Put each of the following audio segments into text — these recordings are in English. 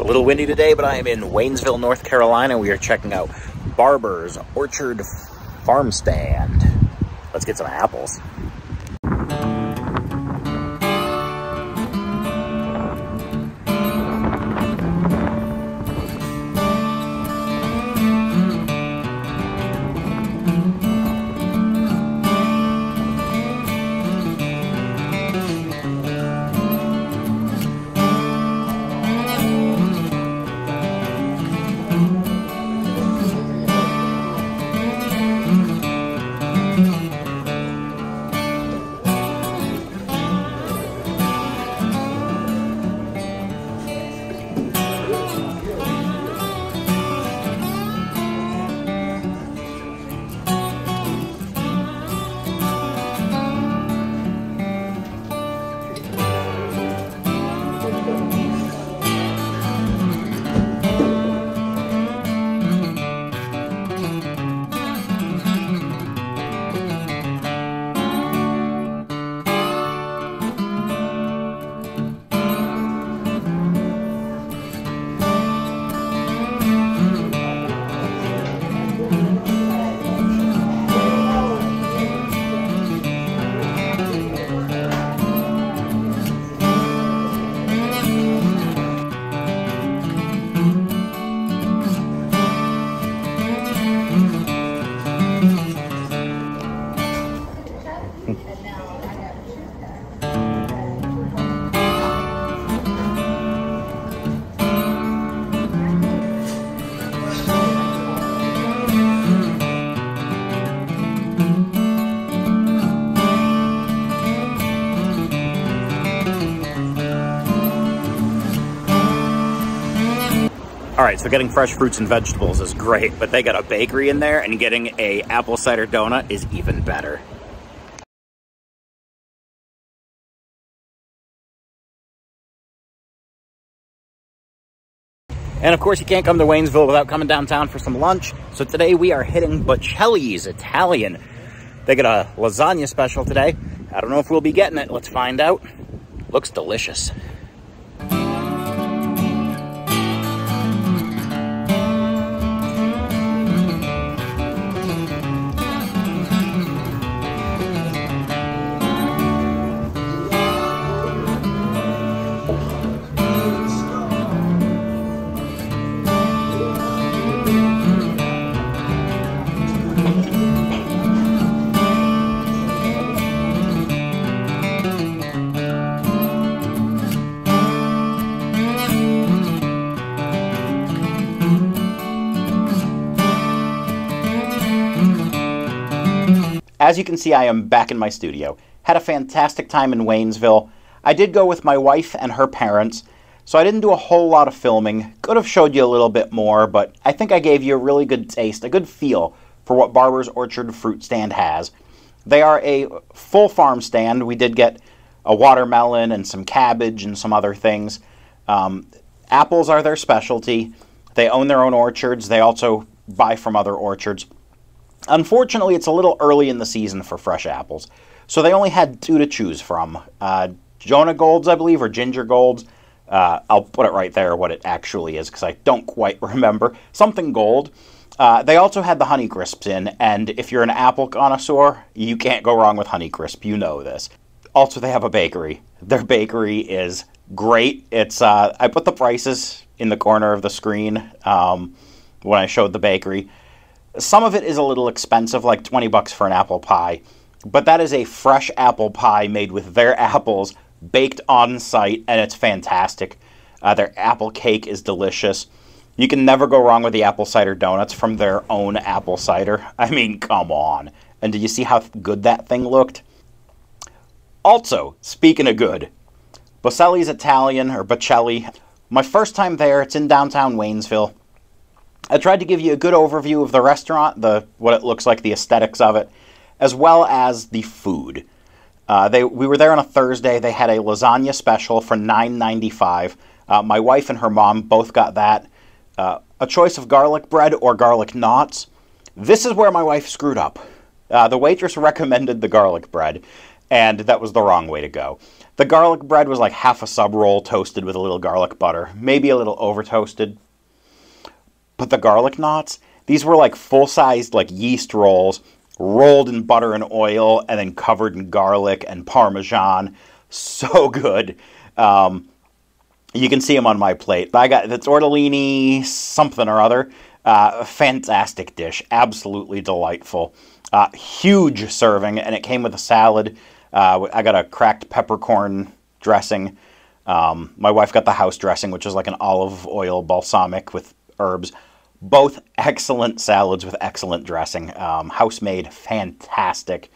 little windy today, but I am in Waynesville, North Carolina. We are checking out Barber's Orchard Farmstand. Let's get some apples. All right, so getting fresh fruits and vegetables is great, but they got a bakery in there, and getting a apple cider donut is even better. And of course, you can't come to Waynesville without coming downtown for some lunch. So today we are hitting Bocelli's Italian. They got a lasagna special today. I don't know if we'll be getting it. Let's find out. Looks delicious. As you can see, I am back in my studio. Had a fantastic time in Waynesville. I did go with my wife and her parents, so I didn't do a whole lot of filming. Could have showed you a little bit more, but I think I gave you a really good taste, a good feel for what Barber's Orchard Fruitstand has. They are a full farm stand. We did get a watermelon and some cabbage and some other things. Apples are their specialty. They own their own orchards. They also buy from other orchards. Unfortunately, it's a little early in the season for fresh apples, so they only had 2 to choose from. Jonah Golds, I believe, or Ginger Golds. I'll put it right there what it actually is, because I don't quite remember. Something gold. They also had the Honeycrisps in, and if you're an apple connoisseur, you can't go wrong with Honeycrisp. You know this. Also, they have a bakery. Their bakery is great. It's I put the prices in the corner of the screen when I showed the bakery. Some of it is a little expensive, like 20 bucks for an apple pie, but that is a fresh apple pie made with their apples, baked on site, and it's fantastic. Their apple cake is delicious. You can never go wrong with the apple cider donuts from their own apple cider. I mean, come on. And did you see how good that thing looked? Also, speaking of good, Bocelli's Italian, or Bocelli. My first time there, it's in downtown Waynesville. I tried to give you a good overview of the restaurant, what it looks like, the aesthetics of it, as well as the food. We were there on a Thursday. They had a lasagna special for $9.95. My wife and her mom both got that. A choice of garlic bread or garlic knots. This is where my wife screwed up. The waitress recommended the garlic bread, and that was the wrong way to go. The garlic bread was like half a sub roll toasted with a little garlic butter, maybe a little over toasted. But the garlic knots, these were like full-sized like yeast rolls, rolled in butter and oil, and then covered in garlic and Parmesan. So good. You can see them on my plate. I got the tortellini something or other. Fantastic dish. Absolutely delightful. Huge serving, and it came with a salad. I got a cracked peppercorn dressing. My wife got the house dressing, which is like an olive oil balsamic with herbs. Both excellent salads with excellent dressing. House-made, fantastic.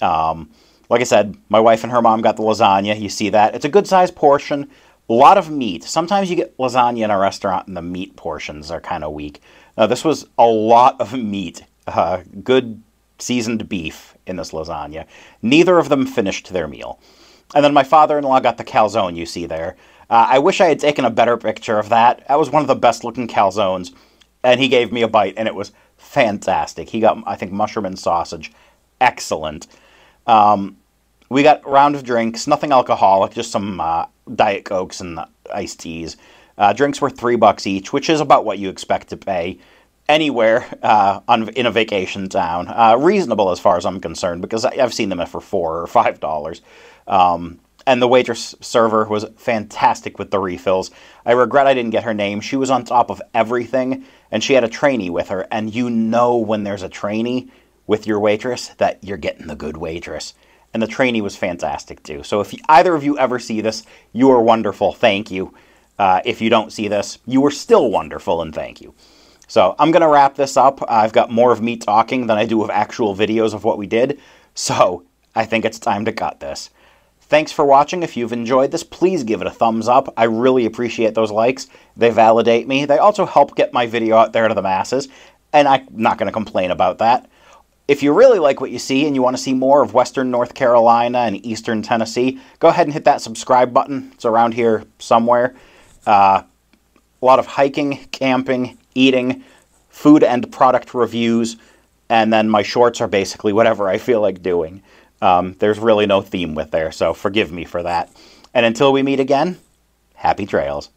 Like I said, my wife and her mom got the lasagna. You see that. It's a good-sized portion. A lot of meat. Sometimes you get lasagna in a restaurant and the meat portions are kind of weak. This was a lot of meat. Good seasoned beef in this lasagna. Neither of them finished their meal. And then my father-in-law got the calzone you see there. I wish I had taken a better picture of that. That was one of the best-looking calzones. And he gave me a bite, and it was fantastic. He got, I think, mushroom and sausage. Excellent. We got a round of drinks, nothing alcoholic, just some Diet Cokes and iced teas. Drinks were $3 each, which is about what you expect to pay anywhere in a vacation town. Reasonable as far as I'm concerned, because I've seen them for $4 or $5. And the waitress server was fantastic with the refills. I regret I didn't get her name. She was on top of everything, and she had a trainee with her. And you know when there's a trainee with your waitress that you're getting the good waitress. And the trainee was fantastic, too. So if either of you ever see this, you are wonderful. Thank you. If you don't see this, you are still wonderful, and thank you. So I'm going to wrap this up. I've got more of me talking than I do of actual videos of what we did. So I think it's time to cut this. Thanks for watching. If you've enjoyed this, please give it a thumbs up. I really appreciate those likes. They validate me. They also help get my video out there to the masses, and I'm not going to complain about that. If you really like what you see and you want to see more of Western North Carolina and Eastern Tennessee, go ahead and hit that subscribe button. It's around here somewhere. A lot of hiking, camping, eating, food and product reviews, and then my shorts are basically whatever I feel like doing. There's really no theme with there, so forgive me for that. And until we meet again, happy trails.